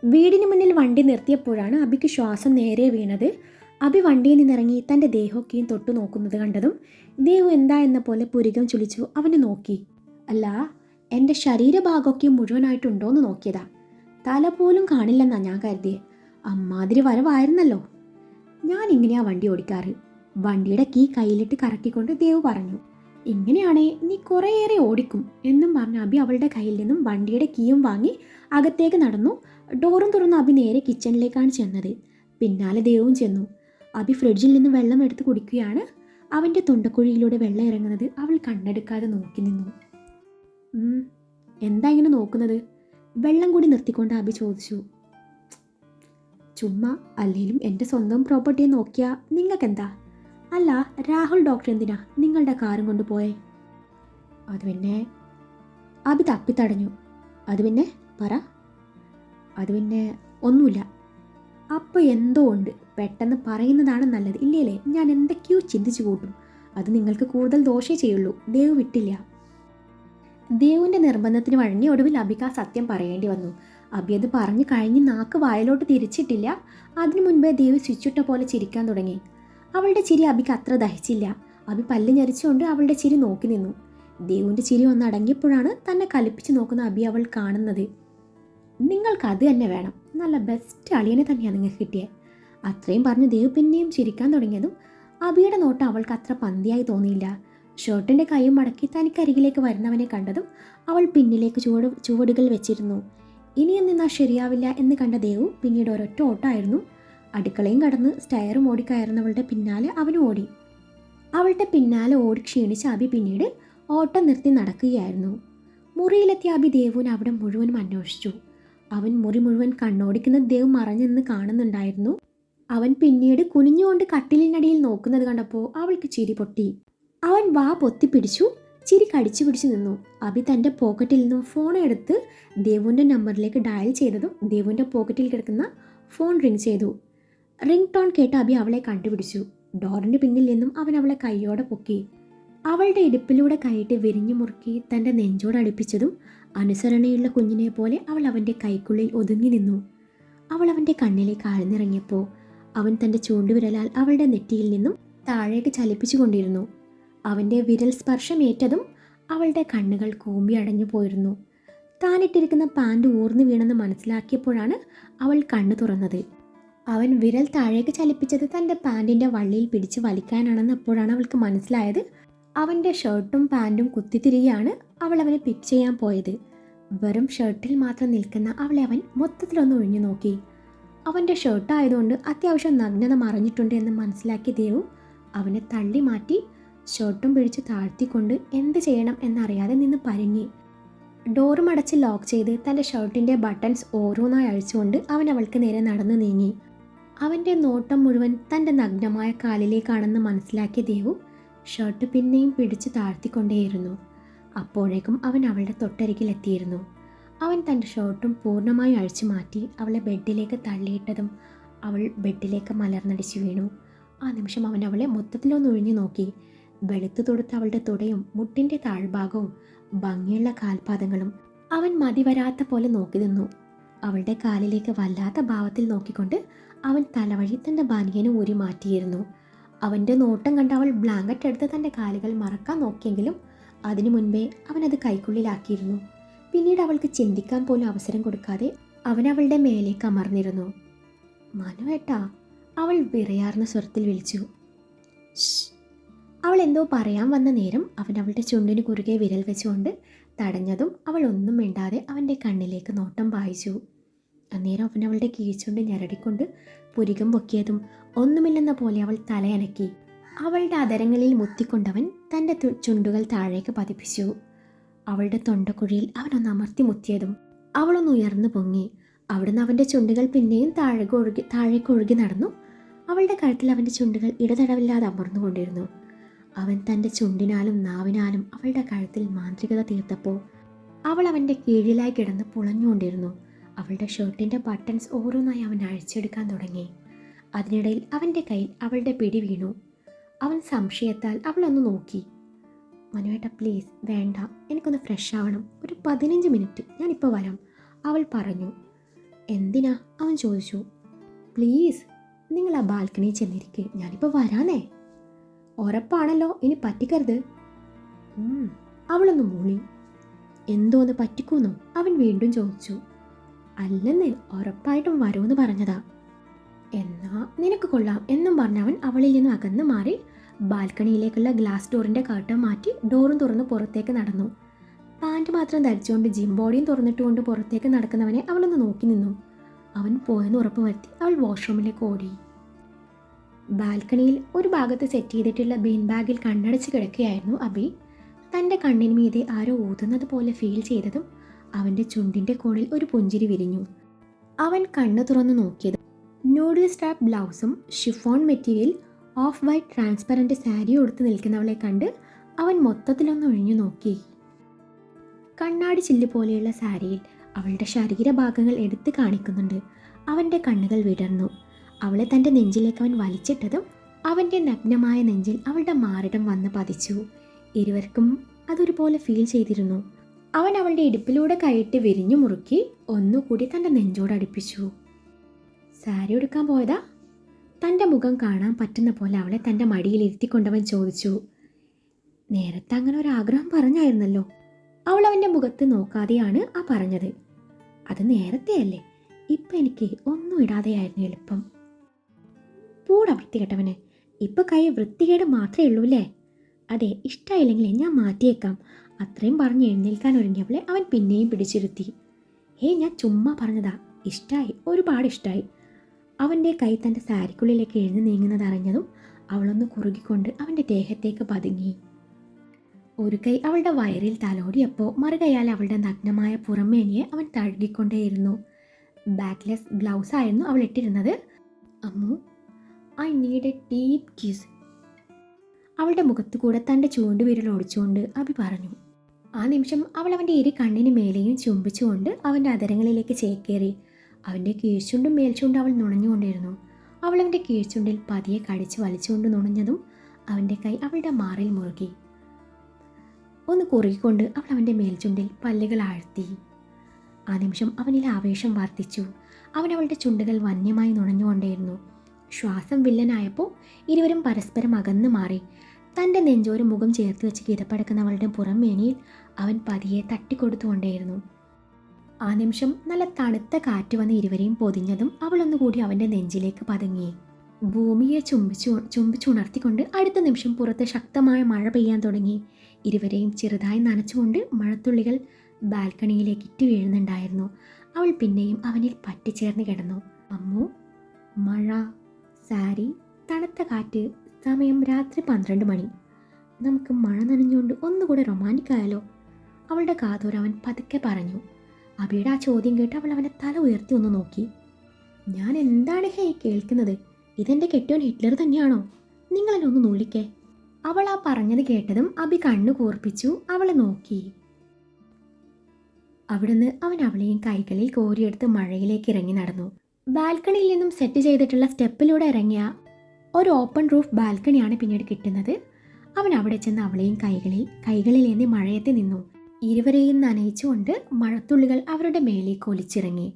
വീടിന് മുന്നിൽ വണ്ടി നിർത്തിയപ്പോഴാണ് അബിക്ക് ശ്വാസം നേരെ വീണത്. അബി വണ്ടിയിൽ നിന്നിറങ്ങി തൻ്റെ ദേഹമൊക്കെയും തൊട്ടു നോക്കുന്നത് കണ്ടതും ദേവു എന്താ എന്ന പോലെ പുരികം ചുളിച്ചു അവനെ നോക്കി. അല്ല, എൻ്റെ ശരീരഭാഗമൊക്കെ മുഴുവനായിട്ടുണ്ടോയെന്ന് നോക്കിയതാ. തല പോലും കാണില്ലെന്നാ ഞാൻ കരുതിയേ. അമ്മാതിരി വരവായിരുന്നല്ലോ. ഞാൻ ഇങ്ങനെയാ വണ്ടി ഓടിക്കാറ്. വണ്ടിയുടെ കീ കയ്യിലിട്ട് കറക്കിക്കൊണ്ട് ദേവ് പറഞ്ഞു. ഇങ്ങനെയാണേ നീ കുറേയേറെ ഓടിക്കും എന്നും പറഞ്ഞ് അബി അവളുടെ കയ്യിൽ നിന്നും വണ്ടിയുടെ കീയും വാങ്ങി അകത്തേക്ക് നടന്നു. ഡോറും തുറന്ന് അബി നേരെ കിച്ചണിലേക്കാണ് ചെന്നത്. പിന്നാലെ ദേവും ചെന്നു. അബി ഫ്രിഡ്ജിൽ നിന്ന് വെള്ളം എടുത്ത് കുടിക്കുകയാണ്. അവൻ്റെ തൊണ്ടക്കുഴിയിലൂടെ വെള്ളം ഇറങ്ങുന്നത് അവൾ കണ്ണെടുക്കാതെ നോക്കി നിന്നു. എന്താ ഇങ്ങനെ നോക്കുന്നത്? വെള്ളം കൂടി നിർത്തിക്കൊണ്ട് അബി ചോദിച്ചു. ചുമ്മാ, അല്ലെങ്കിലും എൻ്റെ സ്വന്തം പ്രോപ്പർട്ടിയെ നോക്കിയാൽ നിങ്ങൾക്കെന്താ? അല്ല, രാഹുൽ ഡോക്ടർ എന്തിനാ നിങ്ങളുടെ കാറും കൊണ്ടുപോയേ? അത് പിന്നെ അബി തപ്പിത്തടഞ്ഞു. അത് പിന്നെ പറ. അത് പിന്നെ ഒന്നുമില്ല. അപ്പോൾ എന്തോ ഉണ്ട്. പെട്ടെന്ന് പറയുന്നതാണ് നല്ലത്. ഇല്ലേലേ ഞാൻ എന്തൊക്കെയോ ചിന്തിച്ചു കൂട്ടും. അത് നിങ്ങൾക്ക് കൂടുതൽ ദോഷേ ചെയ്യുള്ളൂ. ദേവ് വിട്ടില്ല. ദേവുവിൻ്റെ നിർബന്ധത്തിന് വഴങ്ങി ഒടുവിൽ അബിക്ക് ആ സത്യം പറയേണ്ടി വന്നു. അബി അത് പറഞ്ഞു കഴിഞ്ഞ് നാക്ക് വായിലോട്ട് തിരിച്ചിട്ടില്ല. അതിനു മുൻപേ ദേവ് സ്വിച്ചിട്ട പോലെ ചിരിക്കാൻ തുടങ്ങി. അവളുടെ ചിരി അബിക്ക് അത്ര ദഹിച്ചില്ല. അബി പല്ല് ഞെരിച്ചുകൊണ്ട് അവളുടെ ചിരി നോക്കി നിന്നു. ദേവുവിൻ്റെ ചിരി ഒന്നടങ്ങിയപ്പോഴാണ് തന്നെ കലിപ്പിച്ച് നോക്കുന്ന അബി അവൾ കാണുന്നത്. നിങ്ങൾക്ക് അത് തന്നെ വേണം. നല്ല ബെസ്റ്റ് അളിയനെ തന്നെയാണ് നിങ്ങൾക്ക് കിട്ടിയത്. അത്രയും പറഞ്ഞ് ദേവ് പിന്നെയും ചിരിക്കാൻ തുടങ്ങിയതും അബിയുടെ നോട്ടം അവൾക്ക് അത്ര പന്തിയായി തോന്നിയില്ല. ഷർട്ടിൻ്റെ കൈയും മടക്കി തനിക്കരികിലേക്ക് വരുന്നവനെ കണ്ടതും അവൾ പിന്നിലേക്ക് ചുവടുകൾ വെച്ചിരുന്നു. ഇനിയും നിന്നാൽ ശരിയാവില്ല എന്ന് കണ്ട ദേവു പിന്നീട് ഒരൊറ്റ ഓട്ടമായിരുന്നു. അടുക്കളയും കടന്ന് സ്റ്റയറും ഓടിക്കയറുന്നവളുടെ പിന്നാലെ അവനും ഓടി. അവളുടെ പിന്നാലെ ഓടി ക്ഷീണിച്ച അബി പിന്നീട് ഓട്ടം നിർത്തി നടക്കുകയായിരുന്നു. മുറിയിലെത്തിയ അബി ദേവുവിനെ അവിടെ മുഴുവനും അന്വേഷിച്ചു. അവൻ മുറി മുഴുവൻ കണ്ണോടിക്കുന്ന ദേവ് മറഞ്ഞെന്ന് കാണുന്നുണ്ടായിരുന്നു. അവൻ പിന്നീട് കുനിഞ്ഞുകൊണ്ട് കട്ടിലിനടിയിൽ നോക്കുന്നത് കണ്ടപ്പോൾ അവൾക്ക് ചിരി പൊട്ടി. അവൻ വാ പൊത്തിപ്പിടിച്ചു. ചിരി കടിച്ചു പിടിച്ചു നിന്നു. അബി തൻ്റെ പോക്കറ്റിൽ നിന്നും ഫോൺ എടുത്ത് ദേവുവിൻ്റെ നമ്പറിലേക്ക് ഡയൽ ചെയ്തതും ദേവുവിൻ്റെ പോക്കറ്റിൽ കിടക്കുന്ന ഫോൺ റിങ് ചെയ്തു. റിംഗ് ടോൺ കേട്ട് അബി അവളെ കണ്ടുപിടിച്ചു. ഡോറിൻ്റെ പിന്നിൽ നിന്നും അവൻ അവളെ കൈയോടെ പൊക്കി. അവളുടെ ഇടുപ്പിലൂടെ കൈയിട്ട് വിരിഞ്ഞു മുറുക്കി തൻ്റെ നെഞ്ചോട് അടുപ്പിച്ചതും അനുസരണയുള്ള കുഞ്ഞിനെ പോലെ അവൾ അവൻ്റെ കൈക്കുള്ളിൽ ഒതുങ്ങി നിന്നു. അവൾ അവൻ്റെ കണ്ണിലേക്ക് ആഴ്ന്നിറങ്ങിയപ്പോൾ അവൻ തൻ്റെ ചൂണ്ടുവിരലാൽ അവളുടെ നെറ്റിയിൽ നിന്നും താഴേക്ക് ചലിപ്പിച്ചു കൊണ്ടിരുന്നു. അവൻ്റെ വിരൽ സ്പർശമേറ്റതും അവളുടെ കണ്ണുകൾ കൂമ്പി അടഞ്ഞു പോയിരുന്നു. താനിട്ടിരിക്കുന്ന പാൻറ് ഊർന്നു വീണെന്ന് മനസ്സിലാക്കിയപ്പോഴാണ് അവൾ കണ്ണു തുറന്നത്. അവൻ വിരൽ താഴേക്ക് ചലിപ്പിച്ചത് തൻ്റെ പാൻറ്റിൻ്റെ വള്ളിയിൽ പിടിച്ച് വലിക്കാനാണെന്ന് അപ്പോഴാണ് അവൾക്ക് മനസ്സിലായത്. അവൻ്റെ ഷർട്ടും പാൻറ്റും കുത്തിത്തിരികെയാണ് അവൾ അവനെ പിക്ക് ചെയ്യാൻ പോയത്. വെറും ഷർട്ടിൽ മാത്രം നിൽക്കുന്ന അവളെ അവൻ മൊത്തത്തിലൊന്ന് ഒഴിഞ്ഞു നോക്കി. അവൻ്റെ ഷർട്ടായതുകൊണ്ട് അത്യാവശ്യം നഗ്നത മറഞ്ഞിട്ടുണ്ട് എന്ന് മനസ്സിലാക്കിയ ദേവു അവനെ തള്ളി മാറ്റി ഷർട്ടും പിടിച്ച് താഴ്ത്തിക്കൊണ്ട് എന്ത് ചെയ്യണം എന്നറിയാതെ നിന്ന് പരുങ്ങി. ഡോറും അടച്ച് ലോക്ക് ചെയ്ത് തൻ്റെ ഷർട്ടിൻ്റെ ബട്ടൺസ് ഓരോന്നായി അഴിച്ചുകൊണ്ട് അവൻ അവൾക്ക് നേരെ നടന്നു നീങ്ങി. അവൻ്റെ നോട്ടം മുഴുവൻ തൻ്റെ നഗ്നമായ കാലിലേക്കാണെന്ന് മനസ്സിലാക്കിയ ദേവു ഷർട്ട് പിന്നെയും പിടിച്ച് താഴ്ത്തിക്കൊണ്ടേയിരുന്നു. അപ്പോഴേക്കും അവൻ അവളുടെ തൊട്ടരികിലെത്തിയിരുന്നു. അവൻ തൻ്റെ ഷർട്ടും പൂർണ്ണമായി അഴിച്ചു മാറ്റി അവളെ ബെഡിലേക്ക് തള്ളിയിട്ടതും അവൾ ബെഡിലേക്ക് മലർന്നടിച്ചു വീണു. ആ നിമിഷം അവൻ അവളെ മൊത്തത്തിലൊന്ന് ഒഴിഞ്ഞു നോക്കി. വെളുത്തു തൊടുത്ത അവളുടെ തുടയും മുട്ടിൻ്റെ താഴ്ഭാഗവും ഭംഗിയുള്ള കാൽപാദങ്ങളും അവൻ മതിവരാത്ത പോലെ നോക്കി നിന്നു. അവളുടെ കാലിലേക്ക് വല്ലാത്ത ഭാവത്തിൽ നോക്കിക്കൊണ്ട് അവൻ തലവഴി തൻ്റെ ബനിയനെ ഊരി മാറ്റിയിരുന്നു. അവൻ്റെ നോട്ടം കണ്ട് അവൾ ബ്ലാങ്കറ്റ് എടുത്ത് തൻ്റെ കാലുകൾ മറക്കാൻ നോക്കിയെങ്കിലും അതിനു മുൻപേ അവനത് കൈക്കുള്ളിലാക്കിയിരുന്നു. പിന്നീട് അവൾക്ക് ചിന്തിക്കാൻ പോലും അവസരം കൊടുക്കാതെ അവൻ അവളുടെ മേലേക്ക് അമർന്നിരുന്നു. മനുവേട്ടാ, അവൾ വിറയാർന്ന സ്വരത്തിൽ വിളിച്ചു. അവൾ എന്തോ പറയാൻ വന്ന നേരം അവൻ അവളുടെ ചുണ്ടിന് കുറുകെ വിരൽ വെച്ചുകൊണ്ട് തടഞ്ഞതും അവൾ ഒന്നും മിണ്ടാതെ അവൻ്റെ കണ്ണിലേക്ക് നോട്ടം പായിച്ചു. അന്നേരം അവൻ അവളുടെ കീഴ്ച്ചുണ്ട് ഞെരടിക്കൊണ്ട് പുരികം പൊക്കിയതും ഒന്നുമില്ലെന്ന പോലെ അവൾ തലയനക്കി. അവളുടെ അതരങ്ങളിൽ മുത്തിക്കൊണ്ടവൻ തൻ്റെ ചുണ്ടുകൾ താഴേക്ക് പതിപ്പിച്ചു. അവളുടെ തൊണ്ടക്കുഴിയിൽ അവനൊന്ന് അമർത്തി മുത്തിയതും അവളൊന്ന് ഉയർന്നു പൊങ്ങി. അവിടുന്ന് അവൻ്റെ ചുണ്ടുകൾ പിന്നെയും താഴേക്ക് ഒഴുകി നടന്നു. അവളുടെ കഴുത്തിൽ അവൻ്റെ ചുണ്ടുകൾ ഇടതടവില്ലാതെ അമർന്നുകൊണ്ടിരുന്നു. അവൻ തൻ്റെ ചുണ്ടിനാലും നാവിനാലും അവളുടെ കഴുത്തിൽ മാന്ത്രികത തീർത്തപ്പോൾ അവൾ അവൻ്റെ കീഴിലായി കിടന്ന് പുളഞ്ഞുകൊണ്ടിരുന്നു. അവളുടെ ഷർട്ടിൻ്റെ ബട്ടൺസ് ഓരോന്നായി അവൻ അഴിച്ചെടുക്കാൻ തുടങ്ങി. അതിനിടയിൽ അവൻ്റെ കയ്യിൽ അവളുടെ പിടി വീണു. അവൻ സംശയത്താൽ അവളൊന്ന് നോക്കി. മനുവേട്ട പ്ലീസ്, വേണ്ട, എനിക്കൊന്ന് ഫ്രഷ് ആവണം. ഒരു 15 മിനിറ്റ്, ഞാനിപ്പോൾ വരാം, അവൾ പറഞ്ഞു. എന്തിനാ അവൻ ചോദിച്ചു. പ്ലീസ് നിങ്ങൾ ആ ബാൽക്കണിയിൽ ചെന്നിരിക്കെ, ഞാനിപ്പോൾ വരാനേ. ഉറപ്പാണല്ലോ, ഇനി പറ്റിക്കരുത്. അവളൊന്ന് മൂളി. എന്തോന്ന് പറ്റിക്കൂന്നോ അവൻ വീണ്ടും ചോദിച്ചു. അല്ലെന്ന്, ഉറപ്പായിട്ടും വരുമെന്ന് പറഞ്ഞതാ. എന്നാ നിനക്ക് കൊള്ളാം എന്നും പറഞ്ഞവൻ അവളിൽ നിന്ന് അകന്ന് മാറി ബാൽക്കണിയിലേക്കുള്ള ഗ്ലാസ് ഡോറിന്റെ കർട്ടൻ മാറ്റി ഡോറും തുറന്ന് പുറത്തേക്ക് നടന്നു. പാൻറ് മാത്രം ധരിച്ചുകൊണ്ട് ജിം ബോഡിയും തുറന്നിട്ടുകൊണ്ട് പുറത്തേക്ക് നടക്കുന്നവനെ അവളൊന്ന് നോക്കി നിന്നു. അവൻ പോയെന്ന് ഉറപ്പ് വരുത്തി അവൾ വാഷ്റൂമിലേക്ക് ഓടി. ബാൽക്കണിയിൽ ഒരു ഭാഗത്ത് സെറ്റ് ചെയ്തിട്ടുള്ള ബീൻ ബാഗിൽ കണ്ണടച്ച് കിടക്കുകയായിരുന്നു അബി. തൻ്റെ കണ്ണിന് മീതെ ആരോ ഊതുന്നത് പോലെ ഫീൽ ചെയ്തതും അവൻ്റെ ചുണ്ടിൻ്റെ കോണിൽ ഒരു പുഞ്ചിരി വിരിഞ്ഞു. അവൻ കണ്ണ് തുറന്നു നോക്കിയത് നൂഡിൽ സ്ട്രാപ്പ് ബ്ലൗസും chiffon material of white transparent sari ഉടുത്ത് നിൽക്കുന്നവളെ കണ്ട് അവൻ മൊത്തത്തിലൊന്ന് ഒഴിഞ്ഞു നോക്കി. കണ്ണാടി ചില്ല് പോലെയുള്ള സാരിയിൽ അവളുടെ ശരീരഭാഗങ്ങൾ എടുത്ത് കാണിക്കുന്നുണ്ട്. അവൻ്റെ കണ്ണുകൾ വിടർന്നു. അവളെ തൻ്റെ നെഞ്ചിലേക്ക് അവൻ വലിച്ചിട്ടതും അവൻ്റെ നഗ്നമായ നെഞ്ചിൽ അവളുടെ മാറിടം വന്ന് പതിച്ചു. ഇരുവർക്കും അതൊരുപോലെ ഫീൽ ചെയ്തിരുന്നു. അവൻ അവളുടെ ഇടുപ്പിലൂടെ കൈയിട്ട് വിരിഞ്ഞു മുറുക്കി ഒന്നുകൂടി തൻ്റെ നെഞ്ചോടടുപ്പിച്ചു. സാരി എടുക്കാൻ പോയതാ? തൻ്റെ മുഖം കാണാൻ പറ്റുന്ന പോലെ അവളെ തൻ്റെ മടിയിൽ ഇരുത്തിക്കൊണ്ടവൻ ചോദിച്ചു. നേരത്തെ അങ്ങനെ ഒരു ആഗ്രഹം പറഞ്ഞായിരുന്നല്ലോ. അവൾ അവൻ്റെ മുഖത്ത് നോക്കാതെയാണ് ആ പറഞ്ഞത്. അത് നേരത്തെയല്ലേ, ഇപ്പം എനിക്ക് ഒന്നും ഇടാതെയായിരുന്നു എളുപ്പം. പൂട വൃത്തികെട്ടവനെ, ഇപ്പം കൈ വൃത്തികേട് മാത്രമേ ഉള്ളൂ അല്ലേ? അതെ, ഇഷ്ടമായില്ലെങ്കിൽ ഞാൻ മാറ്റിയേക്കാം. അത്രയും പറഞ്ഞ് എഴുന്നേൽക്കാൻ ഒരുങ്ങിയവളെ അവൻ പിന്നെയും പിടിച്ചിരുത്തി. ഞാൻ ചുമ്മാ പറഞ്ഞതാ, ഇഷ്ടമായി, ഒരുപാട് ഇഷ്ടമായി. അവൻ്റെ കൈ തൻ്റെ സാരിക്കുള്ളിലേക്ക് എഴുതി നീങ്ങുന്നത് അറിഞ്ഞതും അവളൊന്ന് കുറുകിക്കൊണ്ട് അവൻ്റെ ദേഹത്തേക്ക് പതുങ്ങി. ഒരു കൈ അവളുടെ വയറിൽ തലോടിയപ്പോൾ മറുകൈയാൽ അവളുടെ നഗ്നമായ പുറമേനിയെ അവൻ തഴുകിക്കൊണ്ടേയിരുന്നു. ബാക്ക്ലെസ് ബ്ലൗസ് ആയിരുന്നു അവൾ ഇട്ടിരുന്നത്. Ammu, I need a deep kiss. അവളുടെ മുഖത്തു കൂടെ തൻ്റെ ചൂണ്ടുവിരൽ ഓടിച്ചുകൊണ്ട് അബി പറഞ്ഞു. ആ നിമിഷം അവൾ അവൻ്റെ ഇരു കണ്ണിന് മേലെയും ചുംബിച്ചുകൊണ്ട് അവൻ്റെ അതരങ്ങളിലേക്ക് ചേക്കേറി. അവൻ്റെ കീഴ്ചുണ്ടും മേൽചുണ്ടും അവൾ നുണഞ്ഞുകൊണ്ടിരുന്നു. അവൾ അവൻ്റെ കീഴ്ചുണ്ടിൽ പതിയെ കടിച്ച് വലിച്ചുകൊണ്ട് നുണഞ്ഞതും അവൻ്റെ കൈ അവളുടെ മാറിൽ മുറുകി. ഒന്ന് കുറുകിക്കൊണ്ട് അവൾ അവൻ്റെ മേൽചുണ്ടിൽ പല്ലുകൾ ആഴ്ത്തി. ആ നിമിഷം അവനിൽ ആവേശം വർദ്ധിച്ചു. അവൻ അവളുടെ ചുണ്ടുകൾ വന്യമായി നുണഞ്ഞുകൊണ്ടേയിരുന്നു. ശ്വാസം വില്ലനായപ്പോൾ ഇരുവരും പരസ്പരം അകന്നു മാറി. തൻ്റെ നെഞ്ചോര് മുഖം ചേർത്ത് വെച്ച് കിതപ്പടക്കുന്നവളുടെ പുറം മേനിയിൽ അവൻ പതിയെ തട്ടിക്കൊടുത്തുകൊണ്ടേയിരുന്നു. ആ നിമിഷം നല്ല തണുത്ത കാറ്റ് വന്ന് ഇരുവരെയും പൊതിഞ്ഞതും അവളൊന്നുകൂടി അവൻ്റെ നെഞ്ചിലേക്ക് പതുങ്ങി. ഭൂമിയെ ചുംബിച്ചുണർത്തിക്കൊണ്ട് അടുത്ത നിമിഷം പുറത്ത് ശക്തമായ മഴ പെയ്യാൻ തുടങ്ങി. ഇരുവരെയും ചെറുതായി നനച്ചുകൊണ്ട് മഴത്തുള്ളികൾ ബാൽക്കണിയിലേക്ക് ഇറ്റ് വീഴുന്നുണ്ടായിരുന്നു. അവൾ പിന്നെയും അവനിൽ പറ്റിച്ചേർന്ന് കിടന്നു. അമ്മു, മഴ, സാരി, തണുത്ത കാറ്റ്, സമയം രാത്രി 12 മണി. നമുക്ക് മഴ നനഞ്ഞുകൊണ്ട് ഒന്നുകൂടെ റൊമാൻറ്റിക് ആയാലോ? അവളുടെ കാതോരവൻ പതുക്കെ പറഞ്ഞു. അബിയുടെ ആ ചോദ്യം കേട്ട് അവൾ അവനെ തല ഉയർത്തി ഒന്ന് നോക്കി. ഞാൻ എന്താണ് കേൾക്കുന്നത്? ഇതെൻ്റെ കെട്ടിയോൻ ഹിറ്റ്ലർ തന്നെയാണോ? നിങ്ങളെന്നെ ഒന്ന് നുള്ളിക്കേ. അവൾ ആ പറഞ്ഞത് കേട്ടതും അബി കണ്ണു കൂർപ്പിച്ചു അവളെ നോക്കി. അവിടുന്ന് അവൻ അവളെയും കൈകളിൽ കോരിയെടുത്ത് മഴയിലേക്ക് ഇറങ്ങി നടന്നു. ബാൽക്കണിയിൽ നിന്നും സെറ്റ് ചെയ്തിട്ടുള്ള സ്റ്റെപ്പിലൂടെ ഇറങ്ങിയ ഒരു ഓപ്പൺ റൂഫ് ബാൽക്കണിയാണ് പിന്നീട് കിട്ടുന്നത്. അവൻ അവിടെ ചെന്ന് അവളെയും കൈകളിലേന്തി മഴയത്ത് നിന്നു. ഇരുവരെയും നനയിച്ചുകൊണ്ട് മഴത്തുള്ളികൾ അവരുടെ മേലേക്ക് ഒലിച്ചിറങ്ങി.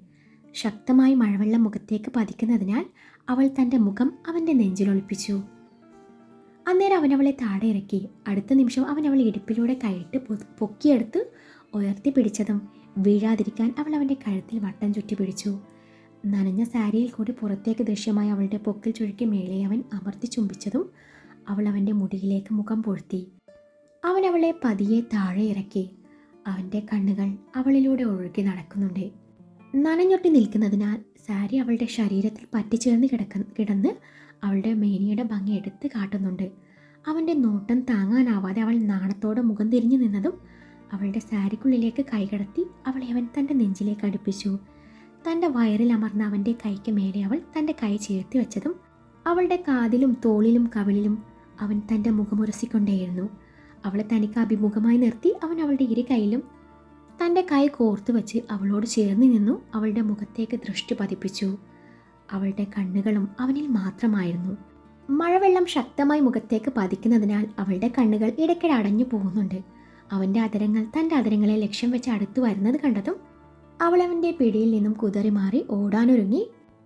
ശക്തമായി മഴവെള്ളം മുഖത്തേക്ക് പതിക്കുന്നതിനാൽ അവൾ തൻ്റെ മുഖം അവൻ്റെ നെഞ്ചിലൊളിപ്പിച്ചു. അന്നേരം അവൻ അവളെ താഴെ ഇറക്കി. അടുത്ത നിമിഷം അവൻ അവളെ ഇടുപ്പിലൂടെ കൈയിട്ട് പൊക്കിയെടുത്ത് ഉയർത്തി പിടിച്ചതും വീഴാതിരിക്കാൻ അവൾ അവൻ്റെ കഴുത്തിൽ വട്ടം ചുറ്റി പിടിച്ചു. നനഞ്ഞ സാരിയിൽ കൂടി പുറത്തേക്ക് ദൃശ്യമായ അവളുടെ പൊക്കിൽ ചുരുക്കി മേലെ അവൻ അമർത്തി ചുംബിച്ചതും അവൾ അവൻ്റെ മുടിയിലേക്ക് മുഖം പൊഴുത്തി. അവൻ അവളെ പതിയെ താഴെ ഇറക്കി. അവൻ്റെ കണ്ണുകൾ അവളിലൂടെ ഒഴുകി നടക്കുന്നുണ്ട്. നനഞ്ഞൊട്ടി നിൽക്കുന്നതിനാൽ സാരി അവളുടെ ശരീരത്തിൽ പറ്റിച്ചേർന്ന് കിടന്ന് അവളുടെ മേനിയുടെ ഭംഗി എടുത്ത് കാട്ടുന്നുണ്ട്. അവൻ്റെ നോട്ടം താങ്ങാനാവാതെ അവൾ നാണത്തോടെ മുഖം തിരിഞ്ഞു നിന്നതും അവളുടെ സാരിക്കുള്ളിലേക്ക് കൈകടത്തി അവളെ അവൻ തൻ്റെ നെഞ്ചിലേക്ക് അടുപ്പിച്ചു. തൻ്റെ വയറിൽ അമർന്ന അവൻ്റെ കൈക്ക് മേലെ അവൾ തൻ്റെ കൈ ചേർത്തി വെച്ചതും അവളുടെ കാതിലും തോളിലും കവിളിലും അവൻ തൻ്റെ മുഖമുരസിക്കൊണ്ടേയിരുന്നു. അവളെ തനിക്ക് അഭിമുഖമായി നിർത്തി അവൻ അവളുടെ ഇരു കൈയിലും തൻ്റെ കൈ കോർത്തു വെച്ച് അവളോട് ചേർന്ന് നിന്നു. അവളുടെ മുഖത്തേക്ക് ദൃഷ്ടി പതിപ്പിച്ചു. അവളുടെ കണ്ണുകളും അവനിൽ മാത്രമായിരുന്നു. മഴവെള്ളം ശക്തമായി മുഖത്തേക്ക് പതിക്കുന്നതിനാൽ അവളുടെ കണ്ണുകൾ ഇടയ്ക്കിടെ അടഞ്ഞു പോകുന്നുണ്ട്. അവൻ്റെ അതരങ്ങൾ തൻ്റെ അതരങ്ങളെ ലക്ഷ്യം വെച്ച് അടുത്തു വരുന്നത് കണ്ടതും അവൾ അവൻ്റെ പിടിയിൽ നിന്നും കുതറി മാറി ഓടാനൊരുങ്ങി.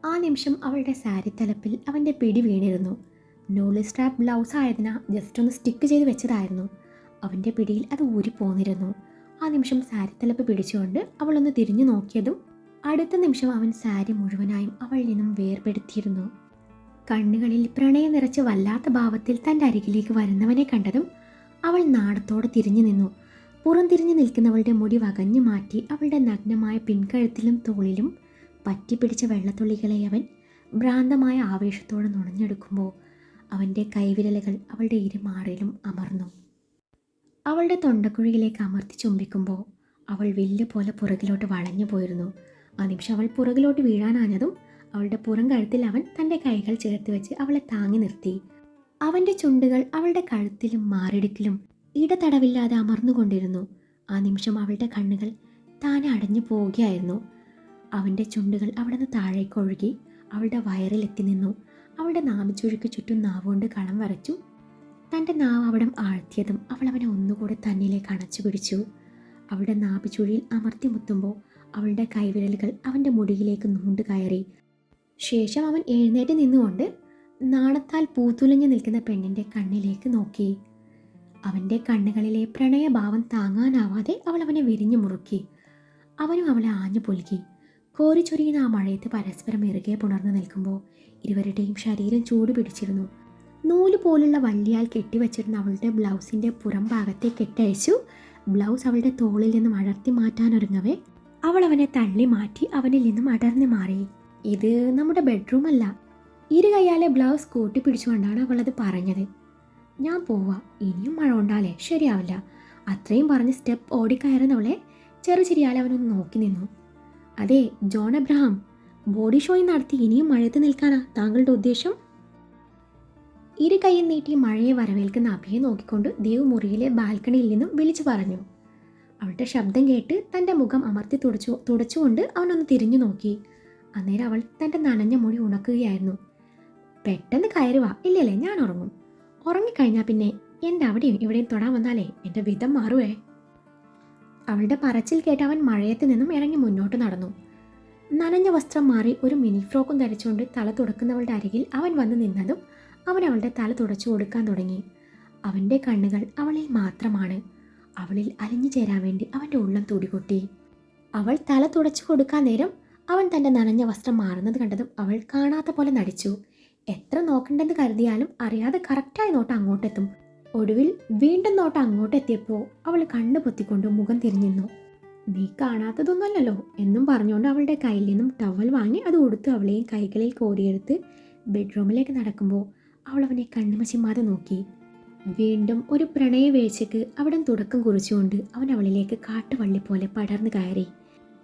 ആ നിമിഷം അവളുടെ സാരി തലപ്പിൽ അവൻ്റെ പിടി വീണിരുന്നു. നോളി സ്ട്രാപ്പ് ബ്ലൗസ് ആയതിനാൽ ജസ്റ്റ് ഒന്ന് സ്റ്റിക്ക് ചെയ്ത് വെച്ചതായിരുന്നു. അവൻ്റെ പിടിയിൽ അത് ഊരിപ്പോന്നിരുന്നു. ആ നിമിഷം സാരി തലപ്പ് പിടിച്ചുകൊണ്ട് അവളൊന്ന് തിരിഞ്ഞു നോക്കിയതും അടുത്ത നിമിഷം അവൻ സാരി മുഴുവനായും അവളിൽ നിന്നും വേർപെടുത്തിയിരുന്നു. കണ്ണുകളിൽ പ്രണയം നിറച്ച് വല്ലാത്ത ഭാവത്തിൽ തൻ്റെ അരികിലേക്ക് വരുന്നവനെ കണ്ടതും അവൾ നാണത്തോടെ തിരിഞ്ഞു നിന്നു. പുറംതിരിഞ്ഞു നിൽക്കുന്നവളുടെ മുടി വകഞ്ഞു മാറ്റി അവളുടെ നഗ്നമായ പിൻകഴുത്തിലും തോളിലും പറ്റിപ്പിടിച്ച വെള്ളത്തുള്ളികളെ അവൻ ഭ്രാന്തമായ ആവേശത്തോടെ നുണഞ്ഞെടുക്കുമ്പോൾ അവൻ്റെ കൈവിരലുകൾ അവളുടെ ഇരുമാറിലും അമർന്നു. അവളുടെ തൊണ്ടക്കുഴിയിലേക്ക് അമർത്തി ചുംബിക്കുമ്പോൾ അവൾ വില്ല് പോലെ പുറകിലോട്ട് വളഞ്ഞു പോയിരുന്നു. ആ നിമിഷം അവൾ പുറകിലോട്ട് വീഴാനാഞ്ഞതും അവളുടെ പുറം കഴുത്തിൽ അവൻ തൻ്റെ കൈകൾ ചേർത്ത് വെച്ച് അവളെ താങ്ങി നിർത്തി. അവൻ്റെ ചുണ്ടുകൾ അവളുടെ കഴുത്തിലും മാറിടുക്കിലും ഇടതടവില്ലാതെ അമർന്നുകൊണ്ടിരുന്നു. ആ നിമിഷം അവളുടെ കണ്ണുകൾ താനെ അടഞ്ഞു പോവുകയായിരുന്നു. അവൻ്റെ ചുണ്ടുകൾ അവിടെ നിന്ന് താഴേക്കൊഴുകി അവളുടെ വയറിലെത്തി നിന്നു. അവളുടെ നാഭിച്ചുഴിക്ക് ചുറ്റും നാവുകൊണ്ട് കളം വരച്ചു. തൻ്റെ നാവ് അവിടം ആഴ്ത്തിയതും അവൾ അവനെ ഒന്നുകൂടെ തന്നിലേക്ക് അണച്ചു പിടിച്ചു. അവളുടെ നാഭിച്ചുഴിയിൽ അമർത്തി മുത്തുമ്പോൾ അവളുടെ കൈവിരലുകൾ അവൻ്റെ മുടിയിലേക്ക് നൂണ്ടു കയറി. ശേഷം അവൻ എഴുന്നേറ്റ് നിന്നുകൊണ്ട് നാണത്താൽ പൂത്തുലഞ്ഞു നിൽക്കുന്ന പെണ്ണിൻ്റെ കണ്ണിലേക്ക് നോക്കി. അവൻ്റെ കണ്ണുകളിലെ പ്രണയഭാവം താങ്ങാനാവാതെ അവൾ അവനെ വിരിഞ്ഞു മുറുക്കി. അവനും അവളെ ആഞ്ഞു പൊലുക്കി. കോരിച്ചൊരിയുന്ന ആ മഴയത്ത് പരസ്പരം ഇറുകെ പുണർന്നു നിൽക്കുമ്പോൾ ഇരുവരുടെയും ശരീരം ചൂട് പിടിച്ചിരുന്നു. നൂല് പോലുള്ള വള്ളിയാൽ കെട്ടിവച്ചിരുന്ന അവളുടെ ബ്ലൗസിൻ്റെ പുറം ഭാഗത്തെ കെട്ടഴിച്ചു. ബ്ലൗസ് അവളുടെ തോളിൽ നിന്നും അടർത്തി മാറ്റാനൊരുങ്ങവേ അവൾ അവനെ തള്ളി മാറ്റി അവനിൽ നിന്നും അടർന്നു മാറി. ഇത് നമ്മുടെ ബെഡ്റൂം അല്ല. ഇരു കയ്യാലെ ബ്ലൗസ് കൂട്ടിപ്പിടിച്ചുകൊണ്ടാണ് അവളത് പറഞ്ഞത്. ഞാൻ പോവാ, ഇനിയും മഴ കൊണ്ടാലേ ശരിയാവില്ല. അത്രയും പറഞ്ഞ് സ്റ്റെപ്പ് ഓടിക്കയറുന്നവളെ ചെറുചിരിയാലെ അവനൊന്ന് നോക്കി നിന്നു. അതെ ജോൺ എബ്രഹാം, ബോഡി ഷോയിൽ നടത്തി ഇനിയും മഴയത്ത് നിൽക്കാനാ താങ്കളുടെ ഉദ്ദേശം? ഇരു കൈയും നീട്ടി മഴയെ വരവേൽക്കുന്ന അഭിയെ നോക്കിക്കൊണ്ട് ദേവ് മുറിയിലെ ബാൽക്കണിയിൽ നിന്നും വിളിച്ചു പറഞ്ഞു. അവളുടെ ശബ്ദം കേട്ട് തൻ്റെ മുഖം അമർത്തി തുടച്ചുകൊണ്ട് അവനൊന്ന് തിരിഞ്ഞു നോക്കി. അന്നേരം അവൾ തൻ്റെ നനഞ്ഞ മുടി ഉണക്കുകയായിരുന്നു. പെട്ടെന്ന് കയറുക, ഇല്ലല്ലേ ഞാൻ ഉറങ്ങും. ഉറങ്ങിക്കഴിഞ്ഞാൽ പിന്നെ എൻ്റെ അവിടെയും ഇവിടെയും തൊടാൻ വന്നാലേ എൻ്റെ വിധം മാറുവേ. അവളുടെ പറച്ചിൽ കേട്ട് അവൻ മഴയത്ത് നിന്നും ഇറങ്ങി മുന്നോട്ട് നടന്നു. നനഞ്ഞ വസ്ത്രം മാറി ഒരു മിനി ഫ്രോക്കും ധരിച്ചുകൊണ്ട് തല തുടക്കുന്നവളുടെ അരികിൽ അവൻ വന്ന് നിന്നതും അവൻ അവളുടെ തല തുടച്ചു കൊടുക്കാൻ തുടങ്ങി. അവൻ്റെ കണ്ണുകൾ അവളിൽ മാത്രമാണ്. അവളിൽ അലിഞ്ഞു ചേരാൻ വേണ്ടി അവൻ്റെ ഉള്ളം തുടികൊട്ടി. അവൾ തല തുടച്ചു കൊടുക്കാൻ നേരം അവൻ തൻ്റെ നനഞ്ഞ വസ്ത്രം മാറുന്നത് കണ്ടതും അവൾ കാണാത്ത പോലെ നടിച്ചു. എത്ര നോക്കണ്ടെന്ന് കരുതിയാലും അറിയാതെ കറക്റ്റായി നോട്ടം അങ്ങോട്ടെത്തും. ഒടുവിൽ വീണ്ടും നോട്ടം അങ്ങോട്ടെത്തിയപ്പോൾ അവൾ കണ്ണു പൊത്തിക്കൊണ്ട് മുഖം തിരിഞ്ഞിരുന്നു. നീ കാണാത്തതൊന്നുമല്ലല്ലോ എന്നും പറഞ്ഞുകൊണ്ട് അവളുടെ കയ്യിൽ നിന്നും ടവൽ വാങ്ങി അത് ഉടുത്ത് അവളെയും കൈകളിൽ കോരിയെടുത്ത് ബെഡ്റൂമിലേക്ക് നടക്കുമ്പോൾ അവൾ അവനെ കണ്ണുമച്ചിമാതെ നോക്കി. വീണ്ടും ഒരു പ്രണയ വീഴ്ചയ്ക്ക് അവിടം തുടക്കം കുറിച്ചുകൊണ്ട് അവൻ അവളിലേക്ക് കാട്ടുവള്ളി പോലെ പടർന്നു കയറി.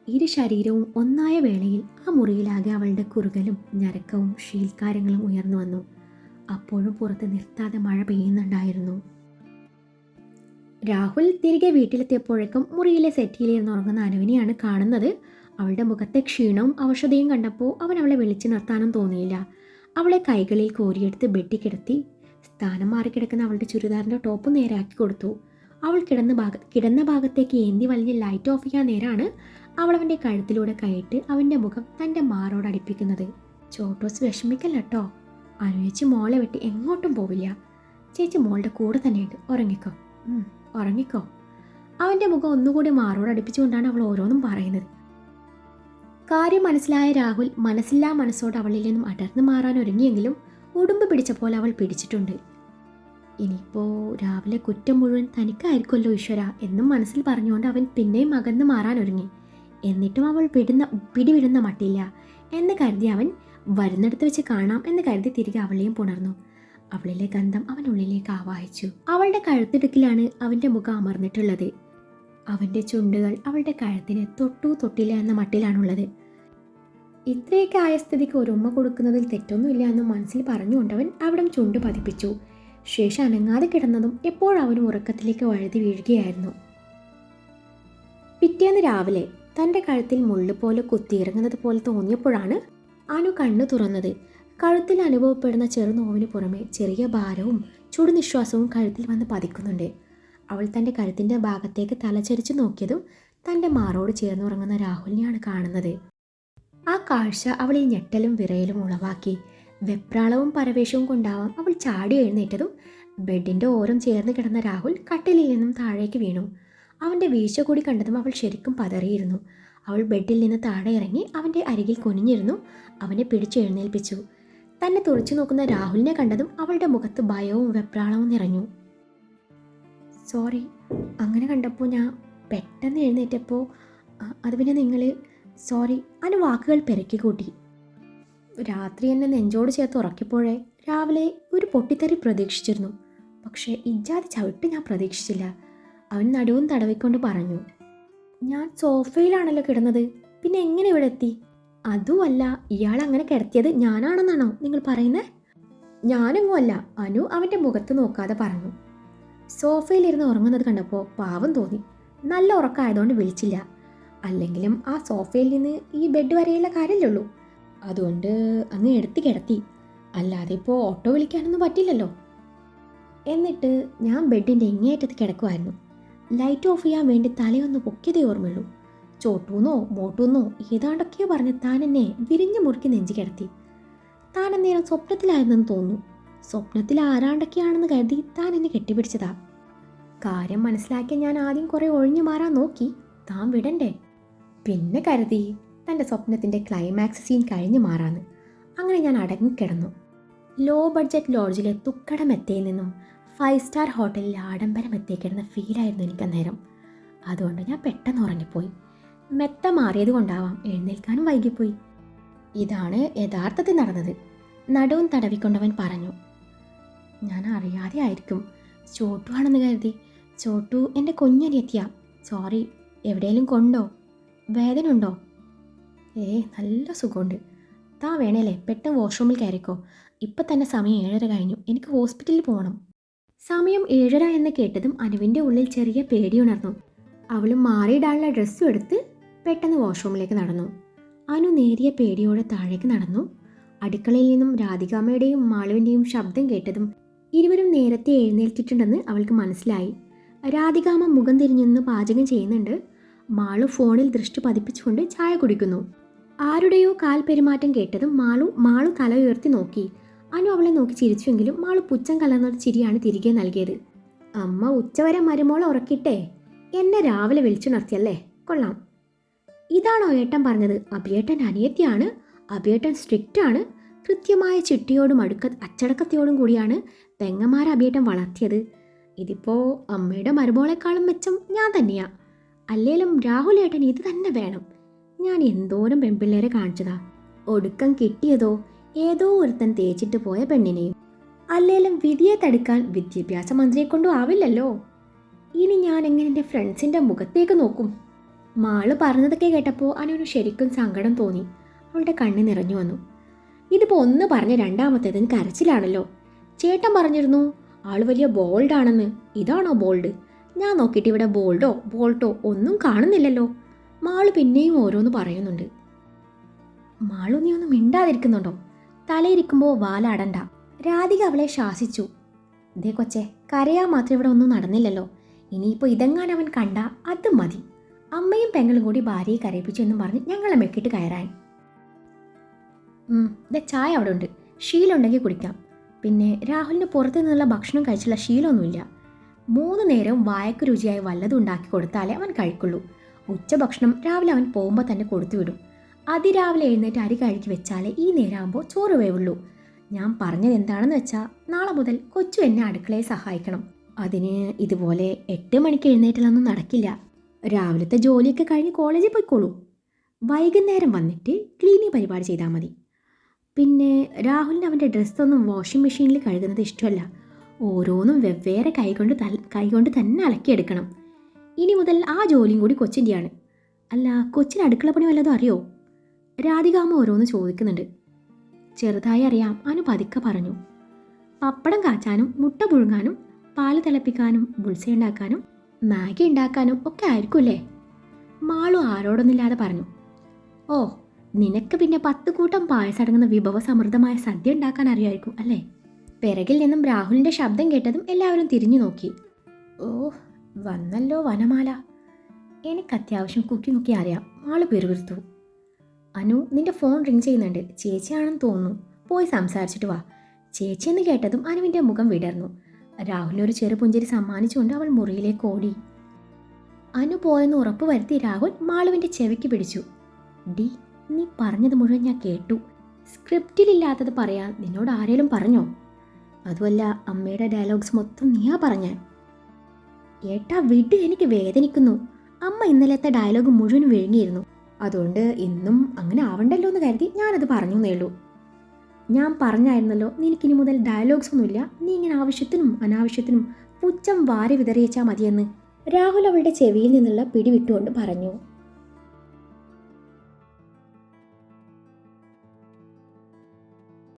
ഇരു ശരീരവും ഒന്നായ വേളയിൽ ആ മുറിയിലാകെ അവളുടെ കുറുകലും ഞരക്കവും ശീൽക്കാരങ്ങളും ഉയർന്നു വന്നു. അപ്പോഴും പുറത്ത് നിർത്താതെ മഴ പെയ്യുന്നുണ്ടായിരുന്നു. രാഹുൽ തിരികെ വീട്ടിലെത്തിയപ്പോഴേക്കും മുറിയിലെ സെറ്റിയിലിരുന്ന് ഉറങ്ങുന്ന അനുവിനെയാണ് കാണുന്നത്. അവളുടെ മുഖത്തെ ക്ഷീണവും അവശതയും കണ്ടപ്പോൾ അവൻ അവളെ വിളിച്ചു നിർത്താനും തോന്നിയില്ല. അവളെ കൈകളിൽ കോരിയെടുത്ത് ബെഡിൽ കിടത്തി. സ്ഥാനം മാറിക്കിടക്കുന്ന അവളുടെ ചുരിദാറിൻ്റെ ടോപ്പ് നേരാക്കി കൊടുത്തു. അവൾ കിടന്ന ഭാഗത്തേക്ക് ഏന്തി വലിഞ്ഞ് ലൈറ്റ് ഓഫ് ചെയ്യാൻ നേരാണ് അവൾ അവൻ്റെ കഴുത്തിലൂടെ കൈയിട്ട് അവൻ്റെ മുഖം തൻ്റെ മാറോട് അടുപ്പിക്കുന്നത്. ചോട്ടോസ് വിഷമിക്കല്ലോ, അനുചേച്ചി മോളെ വിട്ട് എങ്ങോട്ടും പോവില്ല. ചേച്ചി മോളുടെ കൂടെ തന്നെയുണ്ട്, ഉറങ്ങിക്കോ ഉറങ്ങിക്കോ. അവൻ്റെ മുഖം ഒന്നുകൂടി മാറോട് അടുപ്പിച്ചുകൊണ്ടാണ് അവൾ ഓരോന്നും പറയുന്നത്. കാര്യം മനസ്സിലായ രാഹുൽ മനസ്സില്ലാ മനസ്സോട് അവളിൽ നിന്നും അടർന്നു മാറാൻ ഒരുങ്ങിയെങ്കിലും ഉടുമ്പ് പിടിച്ച പോലെ അവൾ പിടിച്ചിട്ടുണ്ട്. ഇനിയിപ്പോൾ രാവിലെ കുറ്റം മുഴുവൻ തനിക്കായിരിക്കുമല്ലോ ഈശ്വര എന്നും മനസ്സിൽ പറഞ്ഞുകൊണ്ട് അവൻ പിന്നെയും അകന്ന് മാറാൻ ഒരുങ്ങി. എന്നിട്ടും അവൾ പിടിവിടുന്ന മട്ടില്ല എന്ന് കരുതി അവൻ വരുന്നിടത്ത് വെച്ച് കാണാം എന്ന് കരുതി തിരികെ അവളെയും പുണർന്നു. അവളിലെ ഗന്ധം അവനുള്ളിലേക്ക് ആവാഹിച്ചു. അവളുടെ കഴുത്തിടുക്കിലാണ് അവൻ്റെ മുഖം അമർന്നിട്ടുള്ളത്. അവൻ്റെ ചുണ്ടുകൾ അവളുടെ കഴുത്തിന് തൊട്ടില്ല എന്ന മട്ടിലാണുള്ളത്. ഇത്രയൊക്കെ ആയ സ്ഥിതിക്ക് ഒരു ഉമ്മ കൊടുക്കുന്നതിൽ തെറ്റൊന്നുമില്ല എന്ന് മനസ്സിൽ പറഞ്ഞുകൊണ്ടവൻ അവിടം ചുണ്ട് പതിപ്പിച്ചു. ശേഷം അനങ്ങാതെ കിടന്നതും എപ്പോഴവനും ഉറക്കത്തിലേക്ക് വഴുതി വീഴുകയായിരുന്നു. പിറ്റേന്ന് രാവിലെ തൻ്റെ കഴുത്തിൽ മുള്ളു പോലെ കുത്തിയിറങ്ങുന്നത് പോലെ തോന്നിയപ്പോഴാണ് അനു കണ്ണു തുറന്നത്. കഴുത്തിൽ അനുഭവപ്പെടുന്ന ചെറുനോവിന് പുറമെ ചെറിയ ഭാരവും ചുടുനിശ്വാസവും കഴുത്തിൽ വന്ന് പതിക്കുന്നുണ്ട്. അവൾ തൻ്റെ കഴുത്തിൻ്റെ ഭാഗത്തേക്ക് തലചരിച്ച് നോക്കിയതും തൻ്റെ മാറോട് ചേർന്നുറങ്ങുന്ന രാഹുലിനെയാണ് കാണുന്നത്. ആ കാഴ്ച അവളിൽ ഞെട്ടലും വിറയലും ഉളവാക്കി. വെപ്രാളവും പരവേശവും കൊണ്ടാവാം അവൾ ചാടി എഴുന്നേറ്റതും ബെഡിൻ്റെ ഓരം ചേർന്ന് കിടന്ന രാഹുൽ കട്ടിലിൽ നിന്നും താഴേക്ക് വീണു. അവൻ്റെ വീഴ്ച കൂടി കണ്ടതും അവൾ ശരിക്കും പതറിയിരുന്നു. അവൾ ബെഡിൽ നിന്ന് താഴെ ഇറങ്ങി അവൻ്റെ അരികിൽ കുനിഞ്ഞിരുന്നു. അവനെ പിടിച്ചെഴുന്നേൽപ്പിച്ചു. തന്നെ തുറച്ചു നോക്കുന്ന രാഹുലിനെ കണ്ടതും അവളുടെ മുഖത്ത് ഭയവും വെപ്രാളവും നിറഞ്ഞു. സോറി, അങ്ങനെ കണ്ടപ്പോൾ ഞാൻ പെട്ടെന്ന് എഴുന്നേറ്റപ്പോൾ അത് പിന്നെ നിങ്ങൾ സോറി. അതിന് വാക്കുകൾ പെരക്കി കൂട്ടി. രാത്രി എന്നെ നെഞ്ചോട് ചേർത്ത് ഉറക്കിയപ്പോഴേ രാവിലെ ഒരു പൊട്ടിത്തെറി പ്രതീക്ഷിച്ചിരുന്നു. പക്ഷേ ഇജാതി ചവിട്ട് ഞാൻ പ്രതീക്ഷിച്ചില്ല. അവൻ നടുവും തടവിക്കൊണ്ട് പറഞ്ഞു. ഞാൻ സോഫയിലാണല്ലോ കിടന്നത്, പിന്നെ എങ്ങനെ ഇവിടെ എത്തി? അതുമല്ല, ഇയാൾ അങ്ങനെ കിടത്തിയത് ഞാനാണെന്നാണോ നിങ്ങൾ പറയുന്നത്? ഞാനെങ്ങും അല്ല, അനു അവൻ്റെ മുഖത്ത് നോക്കാതെ പറഞ്ഞു. സോഫയിലിരുന്ന് ഉറങ്ങുന്നത് കണ്ടപ്പോൾ പാവം തോന്നി. നല്ല ഉറക്കമായതുകൊണ്ട് വിളിച്ചില്ല. അല്ലെങ്കിലും ആ സോഫയിൽ നിന്ന് ഈ ബെഡ് വരെയുള്ള കാര്യമല്ലുള്ളൂ. അതുകൊണ്ട് അങ്ങ് എടുത്ത് കിടത്തി. അല്ലാതെ ഇപ്പോൾ ഓട്ടോ വിളിക്കാനൊന്നും പറ്റില്ലല്ലോ. എന്നിട്ട് ഞാൻ ബെഡിൻ്റെ ഇങ്ങേയറ്റത്ത് കിടക്കുമായിരുന്നു. ലൈറ്റ് ഓഫ് ചെയ്യാൻ വേണ്ടി തലയൊന്ന് പൊക്കിയതേ ഓർമ്മയുള്ളൂ. ചോട്ടൂന്നോ മോട്ടൂന്നോ ഏതാണ്ടൊക്കെയോ പറഞ്ഞ് താൻ എന്നെ വിരിഞ്ഞു മുറുക്കി നെഞ്ചി കിടത്തി. താൻ അന്നേരം സ്വപ്നത്തിലായിരുന്നെന്ന് തോന്നുന്നു. സ്വപ്നത്തിൽ ആരാണ്ടൊക്കെയാണെന്ന് കരുതി താൻ എന്നെ കെട്ടിപ്പിടിച്ചതാ. കാര്യം മനസ്സിലാക്കിയ ഞാൻ ആദ്യം കുറേ ഒഴിഞ്ഞു മാറാൻ നോക്കി. താൻ വിടണ്ടേ? പിന്നെ കരുതി തൻ്റെ സ്വപ്നത്തിൻ്റെ ക്ലൈമാക്സ് സീൻ കഴിഞ്ഞു മാറാന്ന്. അങ്ങനെ ഞാൻ അടങ്ങിക്കിടന്നു. ലോ ബഡ്ജറ്റ് ലോഡ്ജിലെ തുക്കട മെത്തയിൽ നിന്നും 5 സ്റ്റാർ ഹോട്ടലിൽ ആഡംബരം എത്തിക്കിടുന്ന ഫീലായിരുന്നു എനിക്കന്നേരം. അതുകൊണ്ട് ഞാൻ പെട്ടെന്ന് ഉറങ്ങിപ്പോയി. മെത്ത മാറിയത് കൊണ്ടാവാം എഴുന്നേൽക്കാനും വൈകിപ്പോയി. ഇതാണ് യഥാർത്ഥത്തിൽ നടന്നത്, നടുവും തടവിക്കൊണ്ടവൻ പറഞ്ഞു. ഞാൻ അറിയാതെ ആയിരിക്കും. ചോട്ടു ആണെന്ന് കരുതി. ചോട്ടു എൻ്റെ കുഞ്ഞനിയെത്തിയാ. സോറി, എവിടെയെങ്കിലും കൊണ്ടോ? വേദന ഉണ്ടോ? നല്ല സുഖമുണ്ട്. താ വേണേലേ പെട്ടെന്ന് വാഷ്റൂമിൽ കയറിക്കോ. ഇപ്പം തന്നെ സമയം 7:30 കഴിഞ്ഞു. എനിക്ക് ഹോസ്പിറ്റലിൽ പോകണം. സമയം 7:30 എന്ന് കേട്ടതും അനുവിൻ്റെ ഉള്ളിൽ ചെറിയ പേടിയുണർന്നു. അവൾ മാറിയിടാനുള്ള ഡ്രസ്സും എടുത്ത് പെട്ടെന്ന് വാഷ്റൂമിലേക്ക് നടന്നു. അനു നേരിയ പേടിയോടെ താഴേക്ക് നടന്നു. അടുക്കളയിൽ നിന്നും രാധികാമ്മയുടെയും മാളുവിൻ്റെയും ശബ്ദം കേട്ടതും ഇരുവരും നേരത്തെ എഴുന്നേൽക്കിട്ടുണ്ടെന്ന് അവൾക്ക് മനസ്സിലായി. രാധികാമ്മ മുഖം തിരിഞ്ഞെന്ന് പാചകം ചെയ്യുന്നുണ്ട്. മാളു ഫോണിൽ ദൃഷ്ടി പതിപ്പിച്ചുകൊണ്ട് ചായ കുടിക്കുന്നു. ആരുടെയോ കാൽ പെരുമാറ്റം കേട്ടതും മാളു തല ഉയർത്തി നോക്കി. അനു അവളെ നോക്കി ചിരിച്ചുവെങ്കിലും മാളു പുച്ഛം കലർന്നൊരു ചിരിയാണ് തിരികെ നൽകിയത്. അമ്മ ഉച്ചവരെ മരുമോളെ ഉറക്കിട്ടേ എന്നെ രാവിലെ വിളിച്ചുണർത്തിയല്ലേ, കൊള്ളാം. ഇതാണോ ഏട്ടൻ പറഞ്ഞത്? അഭിയേട്ടൻ അനിയത്തിയാണ്. അഭിയേട്ടൻ സ്ട്രിക്റ്റ് ആണ്. കൃത്യമായ ചിട്ടിയോടും അച്ചടക്കത്തോടും കൂടിയാണ് പെങ്ങന്മാരെ അഭിയേട്ടൻ വളർത്തിയത്. ഇതിപ്പോൾ അമ്മയുടെ മരുമോളെക്കാളും മെച്ചം ഞാൻ തന്നെയാ. അല്ലേലും രാഹുൽ ഏട്ടൻ ഇത് തന്നെ വേണം. ഞാൻ എന്തോരം പെൺപിള്ളേരെ കാണിച്ചതാ. ഒടുക്കം കിട്ടിയതോ ഏതോ ഒരുത്തൻ തേച്ചിട്ട് പോയ പെണ്ണിനെയും. അല്ലേലും വിധിയെ തടുക്കാൻ വിദ്യാഭ്യാസ മന്ത്രിയെ കൊണ്ടും ആവില്ലല്ലോ. ഇനി ഞാൻ എങ്ങനെ എൻ്റെ ഫ്രണ്ട്സിൻ്റെ മുഖത്തേക്ക് നോക്കും? മാള് പറഞ്ഞതൊക്കെ കേട്ടപ്പോൾ അനുവിന് ശരിക്കും സങ്കടം തോന്നി. അവളുടെ കണ്ണ് നിറഞ്ഞു വന്നു. ഇതിപ്പോൾ ഒന്ന് പറഞ്ഞ രണ്ടാമത്തേതിന് കരച്ചിലാണല്ലോ. ചേട്ടൻ പറഞ്ഞിരുന്നു ആൾ വലിയ ബോൾഡാണെന്ന്. ഇതാണോ ബോൾഡ്? ഞാൻ നോക്കിയിട്ട് ഇവിടെ ബോൾട്ടോ ഒന്നും കാണുന്നില്ലല്ലോ. മാള് പിന്നെയും ഓരോന്ന് പറയുന്നുണ്ട്. മാളു നീ ഒന്നും മിണ്ടാതിരിക്കുന്നുണ്ടോ? തലയിരിക്കുമ്പോൾ വാലാടണ്ട. രാധിക അവളെ ശാസിച്ചു. ഇതേ കൊച്ചെ, കരയാൻ മാത്രം ഇവിടെ ഒന്നും നടന്നില്ലല്ലോ. ഇനിയിപ്പോൾ ഇതെങ്ങാൻ അവൻ കണ്ട അത് മതി. അമ്മയും പെങ്ങളും കൂടി ഭാര്യയെ കരയിപ്പിച്ചു എന്നും പറഞ്ഞ് ഞങ്ങളെ മെക്കിട്ട് കയറാൻ. ഇതേ ചായ അവിടെ ഉണ്ട്, ശീലമുണ്ടെങ്കിൽ കുടിക്കാം. പിന്നെ രാഹുലിന് പുറത്തു നിന്നുള്ള ഭക്ഷണം കഴിച്ചുള്ള ശീലമൊന്നുമില്ല. 3 നേരവും വായക്ക് രുചിയായി വല്ലതും ഉണ്ടാക്കി കൊടുത്താലേ അവൻ കഴിക്കുള്ളൂ. ഉച്ചഭക്ഷണം രാവിലെ അവൻ പോകുമ്പോൾ തന്നെ കൊടുത്തു വിടും. അതിരാവിലെ എഴുന്നേറ്റ് അരി കഴുകി വെച്ചാലേ ഈ നേരമാകുമ്പോൾ ചോറ് വേവുള്ളൂ. ഞാൻ പറഞ്ഞത് എന്താണെന്ന് വെച്ചാൽ നാളെ മുതൽ കൊച്ചു എന്നെ അടുക്കളയെ സഹായിക്കണം. അതിന് ഇതുപോലെ 8 മണിക്ക് എഴുന്നേറ്റിലൊന്നും നടക്കില്ല. രാവിലത്തെ ജോലിയൊക്കെ കഴിഞ്ഞ് കോളേജിൽ പോയിക്കോളൂ. വൈകുന്നേരം വന്നിട്ട് ക്ലീനിങ് പരിപാടി ചെയ്താൽ മതി. പിന്നെ രാഹുലിന് അവൻ്റെ ഡ്രസ്സൊന്നും വാഷിംഗ് മെഷീനിൽ കഴുകുന്നത് ഇഷ്ടമല്ല. ഓരോന്നും വെവ്വേറെ കൈകൊണ്ട് തന്നെ അലക്കിയെടുക്കണം. ഇനി മുതൽ ആ ജോലിയും കൂടി കൊച്ചിൻ്റെയാണ്. അല്ല, കൊച്ചിന് അടുക്കള പണി വല്ലതും അറിയോ? രാധികാമ്മ ഓരോന്ന് ചോദിക്കുന്നുണ്ട്. ചെറുതായി അറിയാം, അനു പതുക്കെ പറഞ്ഞു. പപ്പടം കാച്ചാനും മുട്ട പുഴുങ്ങാനും പാല് തിളപ്പിക്കാനും ബുൾസ ഉണ്ടാക്കാനും മാഗി ഉണ്ടാക്കാനും ഒക്കെ ആയിരിക്കുമല്ലേ? മാളു ആരോടൊന്നില്ലാതെ പറഞ്ഞു. ഓ, നിനക്ക് പിന്നെ 10 കൂട്ടം പായസടങ്ങുന്ന വിഭവസമൃദ്ധമായ സദ്യ ഉണ്ടാക്കാൻ അറിയായിരിക്കും അല്ലേ? പിറകിൽ നിന്നും രാഹുലിൻ്റെ ശബ്ദം കേട്ടതും എല്ലാവരും തിരിഞ്ഞു നോക്കി. ഓ, വന്നല്ലോ വനമാല. എനിക്ക് അത്യാവശ്യം കുക്കിംഗ് ഒക്കെ അറിയാം. ആള് പെരുവിരുത്തു. അനു, നിന്റെ ഫോൺ റിങ് ചെയ്യുന്നുണ്ട്. ചേച്ചിയാണെന്ന് തോന്നുന്നു. പോയി സംസാരിച്ചിട്ട് വാ. ചേച്ചിയെന്ന് കേട്ടതും അനുവിൻ്റെ മുഖം വിടർന്നു. രാഹുലിനൊരു ചെറുപുഞ്ചിരി സമ്മാനിച്ചുകൊണ്ട് അവൾ മുറിയിലേക്ക് ഓടി. അനു പോയെന്ന് ഉറപ്പ് വരുത്തി രാഹുൽ മാളുവിൻ്റെ ചെവിക്ക് പിടിച്ചു. ഡി, നീ പറഞ്ഞത് മുഴുവൻ ഞാൻ കേട്ടു. സ്ക്രിപ്റ്റിലില്ലാത്തത് പറയാൻ നിന്നോട് ആരേലും പറഞ്ഞോ? അതുമല്ല, അമ്മയുടെ ഡയലോഗ്സ് മൊത്തം നീയാ പറഞ്ഞേ. ഏട്ടാ വിട്, എനിക്ക് വേദനിക്കുന്നു. അമ്മ ഇന്നലത്തെ ഡയലോഗ് മുഴുവൻ വിഴുങ്ങിയിരുന്നു. അതുകൊണ്ട് ഇന്നും അങ്ങനെ ആവണ്ടല്ലോ എന്ന് കരുതി ഞാനത് പറഞ്ഞു എന്നേ ഉള്ളൂ. ഞാൻ പറഞ്ഞായിരുന്നല്ലോ നിനക്കിനി മുതൽ ഡയലോഗ്സ് ഒന്നുമില്ല. നീ ഇങ്ങനെ ആവശ്യത്തിനും അനാവശ്യത്തിനും പുച്ഛം വാരി വിതറിയിച്ചാൽ മതിയെന്ന് രാഹുൽ അവളുടെ ചെവിയിൽ നിന്നുള്ള പിടി വിട്ടുകൊണ്ട് പറഞ്ഞു.